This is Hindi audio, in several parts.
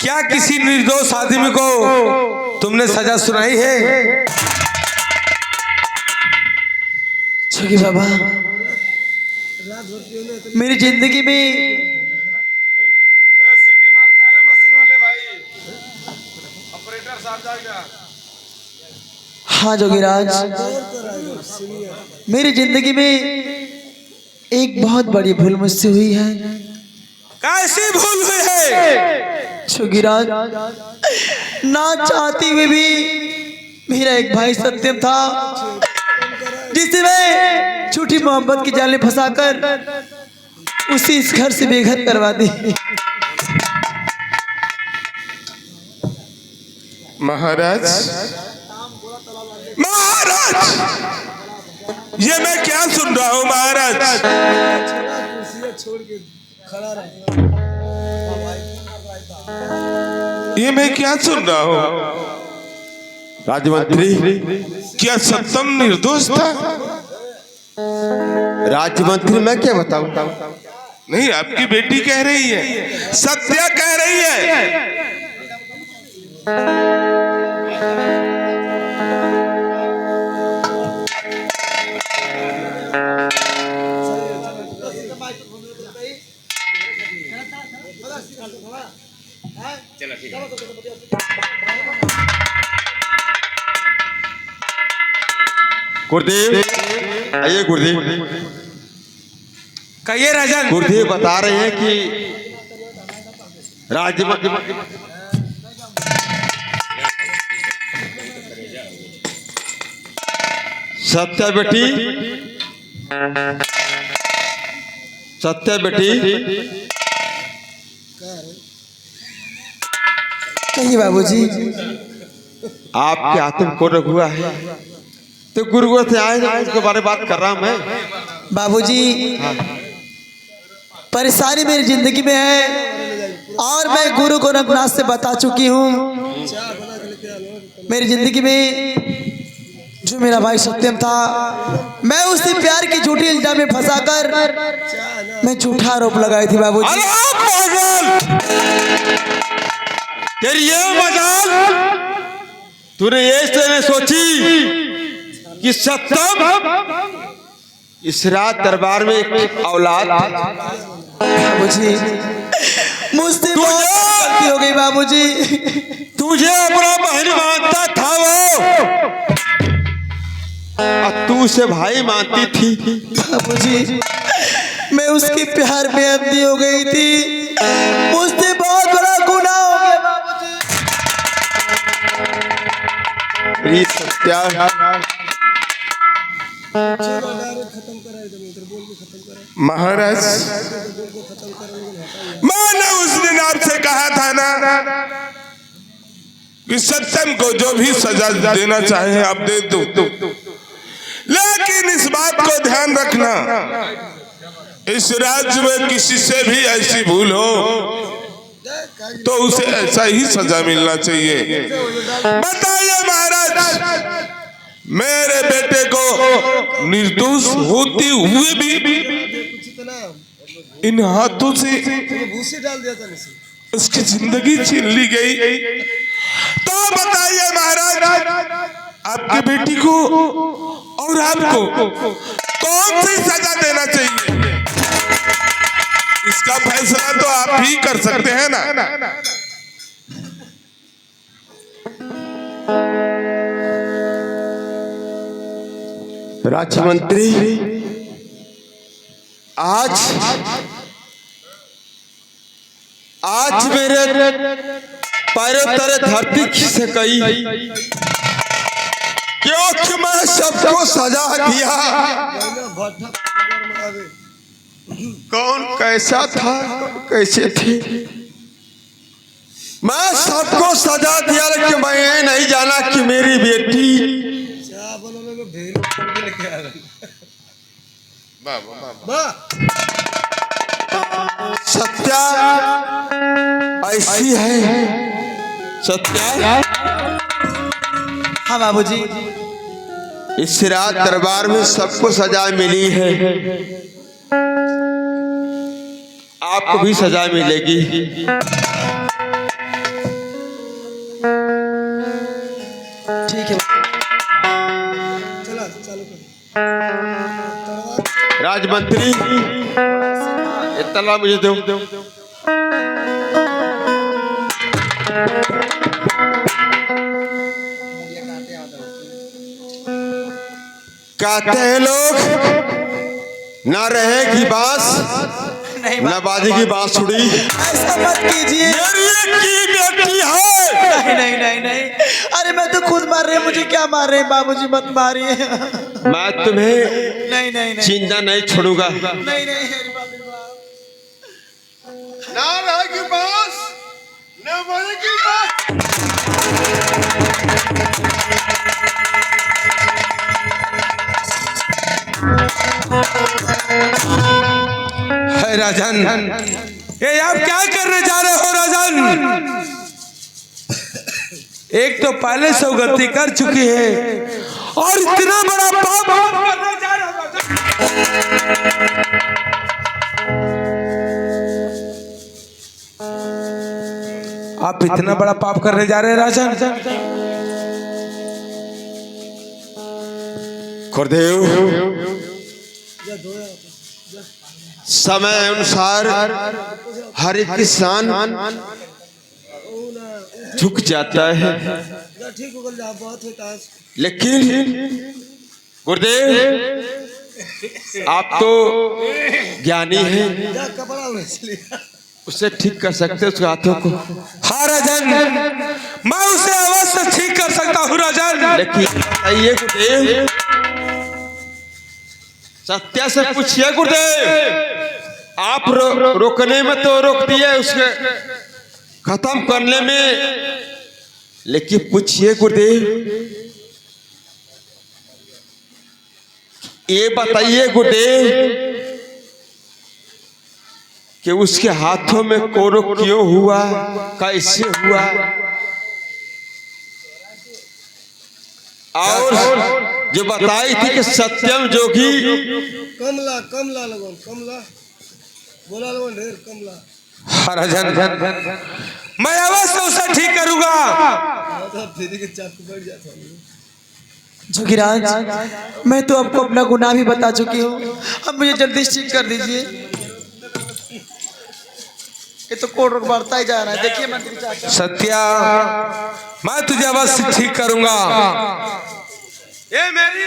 क्या किसी निर्दोष आदमी को तुमने सजा सुनाई है? छुगी बाबा, मेरी जिंदगी में सीटी मारता है मशीन वाले भाई, ऑपरेटर साहब जाएगा। हाँ जोगीराज, मेरी जिंदगी में एक बहुत बड़ी भूल मुझसे हुई है। कैसी भूल हुई है? जोगीराज, ना चाहते हुए भी मेरा एक भाई सत्यम था, जिसे मैं झूठी मोहब्बत की जाल में फंसाकर उसी इस घर से बेघर करवा दी। महाराज, महाराज, ये मैं क्या सुन रहा हूँ महाराज? ये मैं क्या सुन रहा हूँ? राजमंत्री, क्या सत्यम निर्दोष था? राजमंत्री मैं क्या बताऊं? नहीं, आपकी बेटी कह रही है, सत्या कह रही है। गुरुदेव, आइए गुरुदेव। कहिए राजन। गुरुदेव बता रहे हैं कि राजमंत्री सत्या बेटी, सत्या बेटी, कहिए बाबूजी। आपके आत्म को हुआ है तो गुरु से आए, उसके बारे में बात कर रहा हूं मैं। बाबूजी, परेशानी मेरी जिंदगी में है और मैं गुरु को रघुनाथ से बता चुकी हूँ। मेरी जिंदगी में जो मेरा भाई सत्यम था, मैं उससे प्यार की झूठी इल्जाम में फंसाकर मैं झूठा आरोप लगाई थी बाबूजी। तेरी ये मजाल, तूने ये सोची कि सत्यम इस रात दरबार में एक औलाद। बाबूजी, मुझसे बहुत गलती हो गई बाबूजी। तुझे अपना बहन मानता था वो, और तू उसे भाई मानती थी। बाबूजी, मैं उसके प्यार में अंधी हो गई थी, मुझसे बहुत बड़ा गुनाह हो गया बाबूजी। सत्या, महाराज, मैंने उस दिन आपसे कहा था ना कि सत्यम को जो भी सजा देना चाहे आप दे दो, लेकिन इस बात को ध्यान रखना, इस राज्य में किसी से भी ऐसी भूल हो तो उसे ऐसा ही सजा मिलना चाहिए। बताइए महाराज, मेरे बेटे को निर्दोष होते हुए भी इन हाथों से डाल दिया था, उसकी जिंदगी छीन ली गई। तो बताइए महाराज, आपकी बेटी को और आपको कौन सी सजा देना चाहिए? इसका फैसला तो आप ही कर सकते हैं ना। राजमंत्री, आज मेरे पैरों तले धरती खिसक गई, क्योंकि मैं सबको सजा दिया। कौन कैसा था, कैसे थे, मैं सबको सजा दिया, लेकिन मैं ये नहीं जाना कि मेरी बेटी सत्या ऐसी है। सत्या, हाँ बाबूजी, इस रात दरबार में सबको सजा मिली है, आपको भी सजा मिलेगी। राजमंत्री इतना मुझे दो। कहते हैं लोग ना रहेगी बांस नहीं ना बाजेगी बांसुरी। ऐसा मत कीजिए। मेरी एक ही बेटी है। नहीं नहीं नहीं नहीं, अरे मैं तो खुद मार रहे, मुझे क्या मार रहे हैं बाबूजी, मत मारिए। मैं तुम्हें नहीं नहीं नहीं जिंदा नहीं छोड़ूंगा। नहीं नहीं अरे बाप रे बाप। ना रहेगी बांस ना बाजेगी है राजन, ये आप क्या करने जा रहे हो राजन? एक तो पहले से गलती कर चुकी है और इतना बड़ा पाप करने जा रहे हो राजन। आप इतना बड़ा पाप करने जा रहे हैं राजन? गुरुदेव समय अनुसार हर एक किसान झुक जाता है, लेकिन गुरुदेव आप तो ज्ञानी हैं, उसे ठीक कर सकते हैं उसके हाथों को। हाँ राजन, मैं उसे अवश्य ठीक कर सकता हूँ राजन। लेकिन बताइए गुरुदेव, सत्या से पूछिए गुरुदेव, आप रोकने में तो रोक दिए, उसके खत्म करने में, लेकिन पूछिए गुरुदेव, ये बताइए गुरुदेव कि उसके हाथों में कोरो क्यों हुआ, कैसे हुआ, और जो बताई थी कि सत्यम जोगी कमला कमला लगन कमला बोला लगन ढेर कमला। हाँ राजन, मैं अवश्य उसे ठीक करूंगा। फिर के चाकू बढ़ जाता है। जोगीराज, मैं तो आपको अपना गुनाह भी बता चुकी हूँ, अब मुझे जल्दी ठीक कर दीजिए। ये तो कोर्ट बढ़ता ही जा रहा है, देखिए मंत्री चाचा। सत्या, मैं तुझे अवश्य ठीक करूंगा। ये मेरी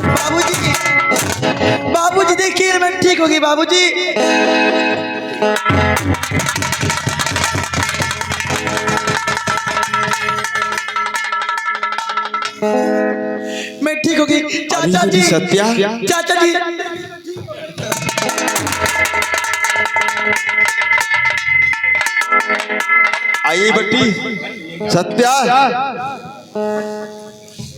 बाबूजी, बाबूजी देखिए मैं ठीक होगी बाबूजी। मैं ठीक होगी चाचा जी। सत्या, चाचा जी आइए बेटी सत्या।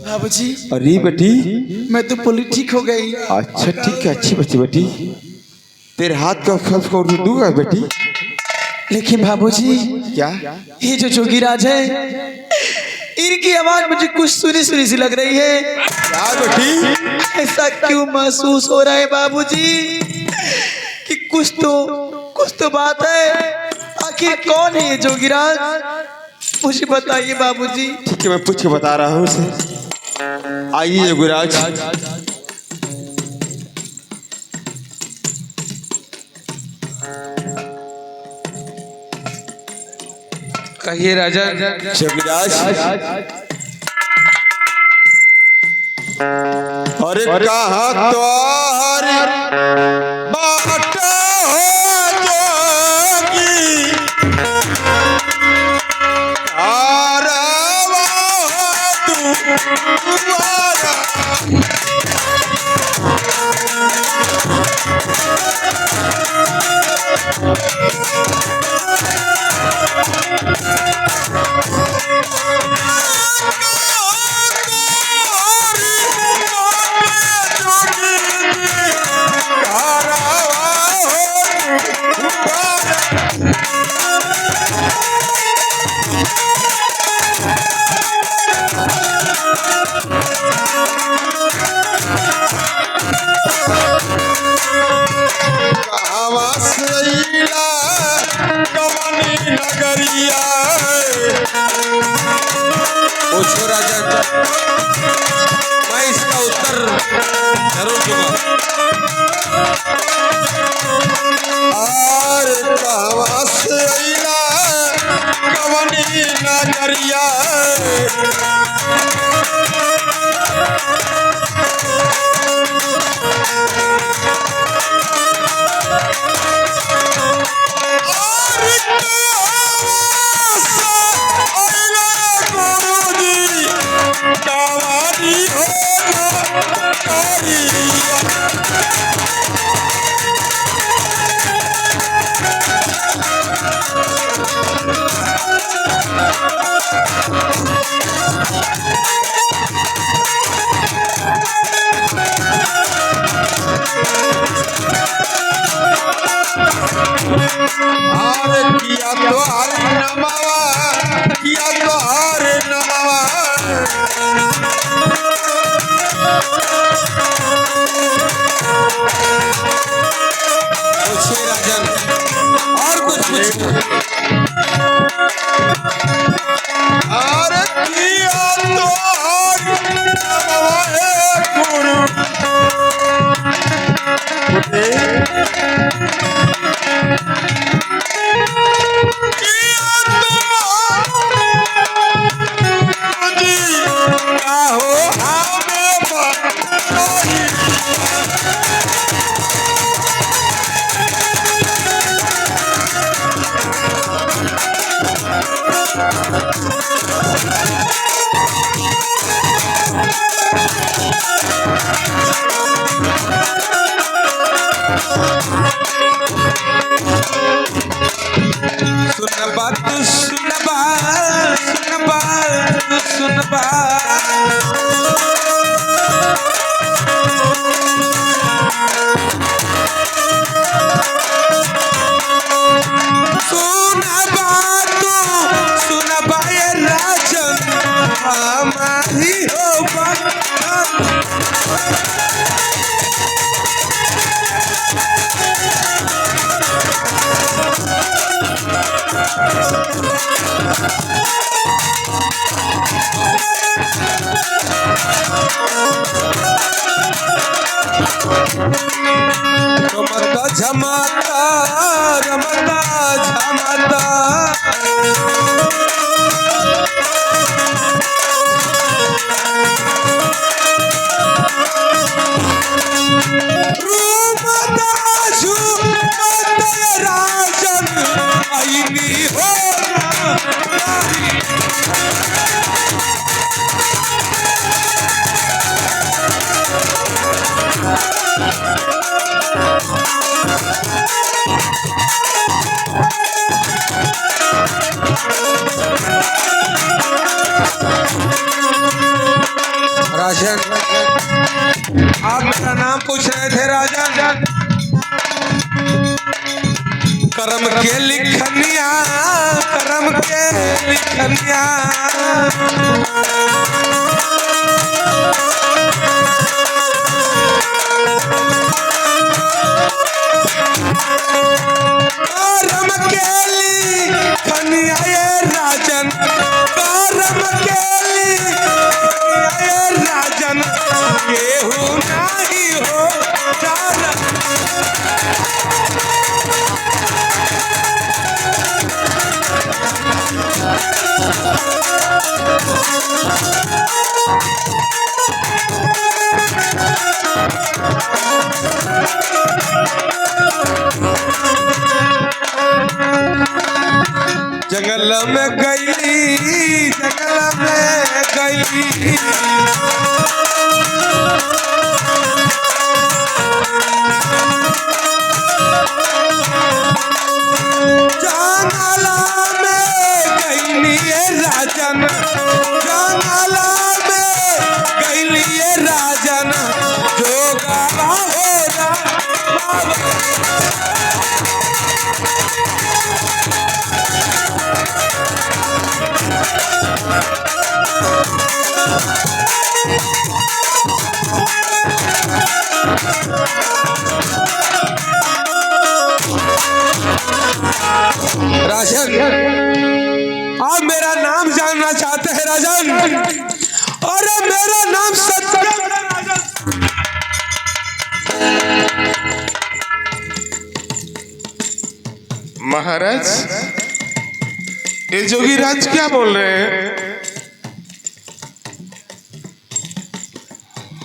बाबूजी, अरे बेटी, मैं तो पूरी ठीक हो गई। अच्छा ठीक है, अच्छी बच्ची बेटी, तेरे हाथ का खर्च को दूंगा बेटी। लेकिन बाबूजी, क्या? ये जो जोगीराज है, इनकी आवाज मुझे कुछ सुनी सुनी सी लग रही है। क्या बेटी? ऐसा क्यों महसूस हो रहा है बाबूजी कि कुछ तो बात है। आखिर कौन है ये जोगीराज, मुझे बताइए बाबूजी। ठीक है, मैं पूछ के बता रहा हूँ उसे। आइए जोगीराज। कहिए राजा। जोगीराज, अरे कहाँ तो हरी बाट हो जोगी, आरवा तुम्हारा। पूछो राजन, मैं इसका उत्तर जरूर दूंगा। और कहवा से अइला कवनी नजरिया किया तो हरे नमावा, किया तो हरे नमावा। पूछिए राजन, और कुछ पूछिए। अरे किया तो हरे नमावा हे गुरु। सुन बात सुन बात सुन बात सुन बात। सुन बात सुन बाए राजन, हमारी हो रमता झमाता रमता झमाता। राजन आईनी हो राजन, आप मेरा नाम पूछ रहे थे राजन। करम के लिखनिया, करम के लिखनिया। करम के लिखनिया ये राजन, करम के लिखनिया ये राजन। केहू नहीं हो जाना। जंगल में गई, जंगल में गई। जंगल में गई राजन, जंगल में गई राजन। जोगा हो रहा राजन, आप मेरा नाम जानना चाहते हैं राजन, अरे मेरा नाम सत्यम है राजन। महाराज, ये जोगीराज क्या बोल रहे हैं?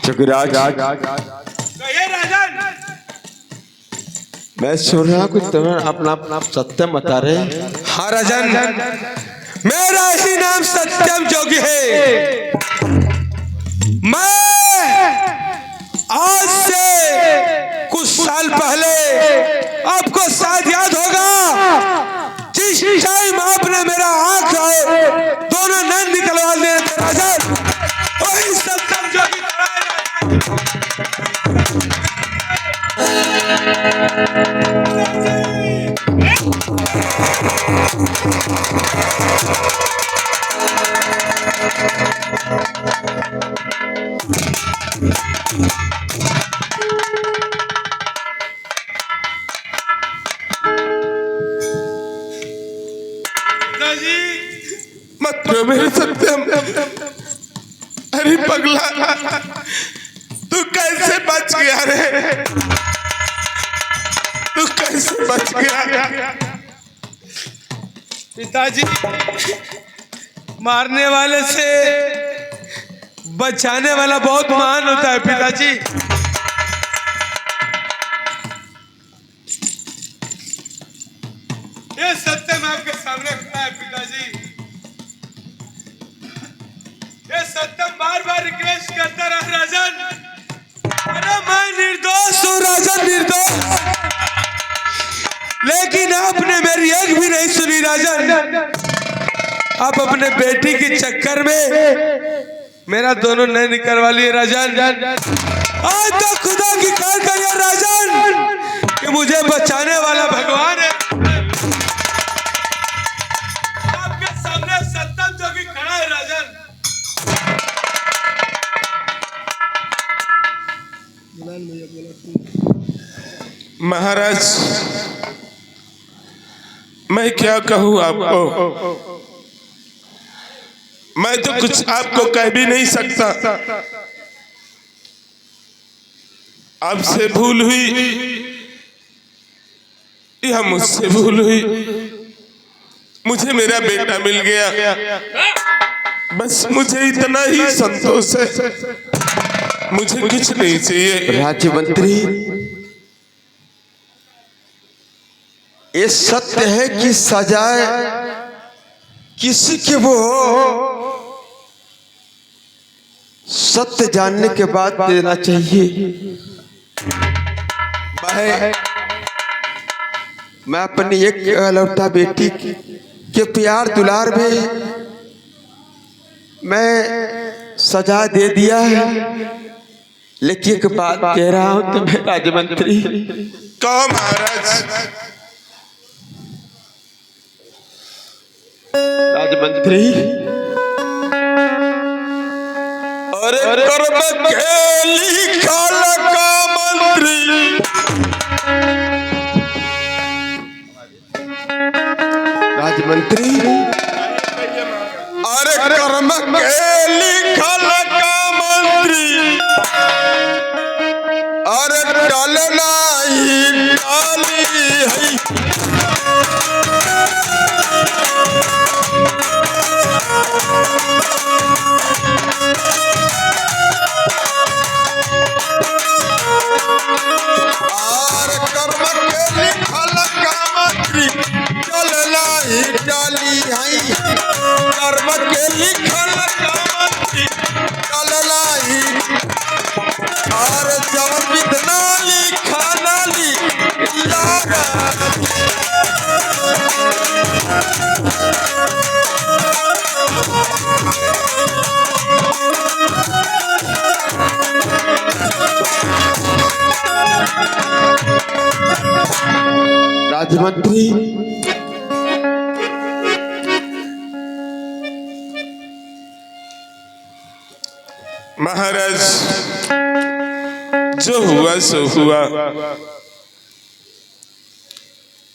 जोगीराज, कहिए राजन। मैं सुन रहा कुछ तुम्हें अपना सत्यम बता रहे। हाँ राजन, मेरा ही नाम सत्यम जोगी है। मैं आज से कुछ साल पहले, आपको शायद याद होगा, जिस टाइम आपने मेरा आंख और दोनों नैन निकलवा दिए थे राजन, वही सत्यम जोगी मत रो मेरे सत्यम। अरे पगला, तू कैसे बच गया रे? तू कैसे बच गया? पिताजी, मारने वाले से बचाने वाला बहुत महान होता है पिताजी। ये सत्यम आपके सामने खड़ा है पिताजी। ये सत्यम बार बार रिक्वेस्ट करता रहा राजन, अरे मैं निर्दोष हूँ राजन, निर्दोष, लेकिन आपने मेरी एक भी नहीं सुनी राजन। आप अपने बेटी के चक्कर में मेरा दोनों नहीं निकलवा लिए राजन। आज तो खुदा की कार करिए राजन कि मुझे बचाने वाला भगवान है। आपके सामने सत्यम जोगी खड़ा है राजन। महाराज, मैं क्या कहूँ आपको? मैं तो कुछ आपको कह भी नहीं सकता। आपसे भूल हुई या मुझसे भूल हुई, मुझे मेरा बेटा मिल गया, बस मुझे इतना ही संतोष है, मुझे कुछ नहीं चाहिए। राज्य मंत्री, ये सत्य है कि सजाए किसी के वो सत्य जानने के बाद देना चाहिए। मैं अपनी एक लौटा बेटी के प्यार दुलार में मैं सजा दे दिया है, लेकिन एक बात कह रहा हूं तुम्हें राज्य मंत्री। कहो महाराज। राजमंत्री, अरे कर्म खेली काल का मंत्री, राजमंत्री, अरे कर्म खेली काल का मंत्री, अरे डालना ही डाली है। और कर्म के लिखल कामत्री चलना ही डाली है। कर्म के लिखल कामत्री चलना ही, और जब विधना लिखा नाली राजमंत्री, महाराज, जो हुआ सो हुआ।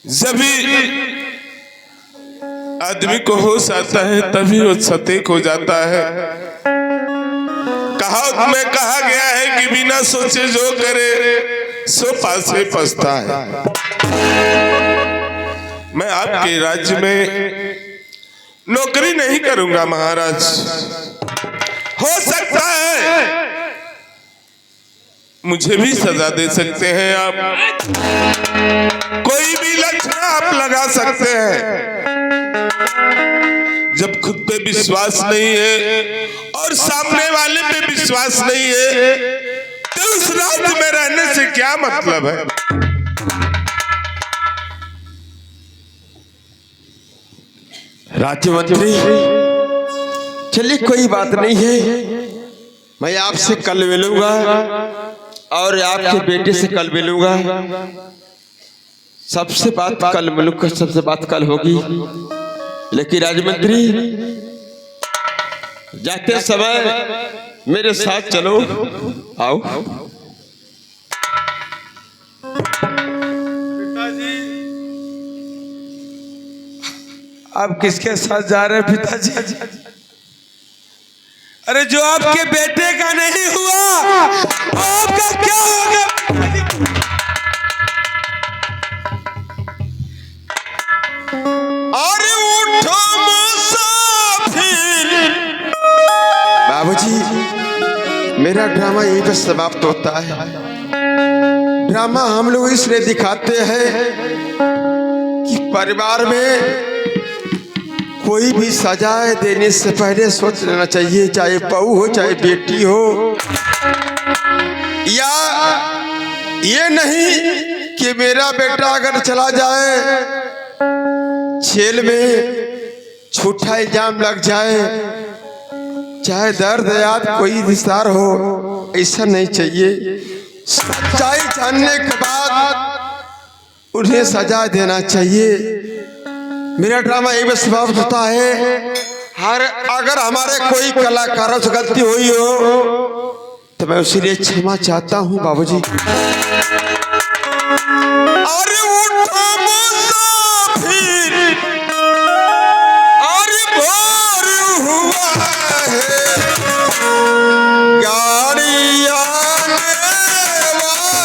जब भी आदमी को होश आता है तभी वो सतेक हो जाता है। कहावत में कहा गया है कि बिना सोचे जो करे सो पासे पछता है। मैं आपके राज्य में नौकरी नहीं करूंगा महाराज। हो सकता है मुझे भी सजा दे सकते हैं आप, कोई भी लक्षण आप लगा सकते हैं। जब खुद पे विश्वास नहीं है और सामने वाले पे विश्वास नहीं है तो उस राज्य में रहने से क्या मतलब है। राज्य मंत्री, चलिए कोई बात नहीं है, मैं आपसे कल मिलूंगा और आपके बेटे से कल मिलूंगा। सबसे बात कल मिलूंगा, सबसे बात कल होगी। लेकिन राजमंत्री, जाते समय मेरे साथ चलो, आओ। आप किसके साथ जा रहे हैं पिताजी? अरे जो आपके बेटे का नहीं हुआ वो आपका क्या होगा? अरे उठो मुसाफिर। बाबूजी, मेरा ड्रामा यहीं पर समाप्त होता है। ड्रामा हम लोग इसलिए दिखाते हैं कि परिवार में कोई भी सजाए देने से पहले सोच लेना चाहिए, चाहे बहू हो चाहे बेटी हो। या ये नहीं कि मेरा बेटा अगर चला जाए जेल में, झूठा इल्जाम लग जाए, चाहे दर्द याद कोई विस्तार हो, ऐसा नहीं चाहिए। सच्चाई जानने के बाद उन्हें सजा देना चाहिए। मेरा ड्रामा यही में समाप्त होता है। अगर हमारे कोई कलाकारों से गलती हुई हो तो मैं उसी लिए क्षमा चाहता हूँ बाबूजी। अरे उठो मुसाफिर, अरे भोर हुआ है, गाड़ी आने वाली।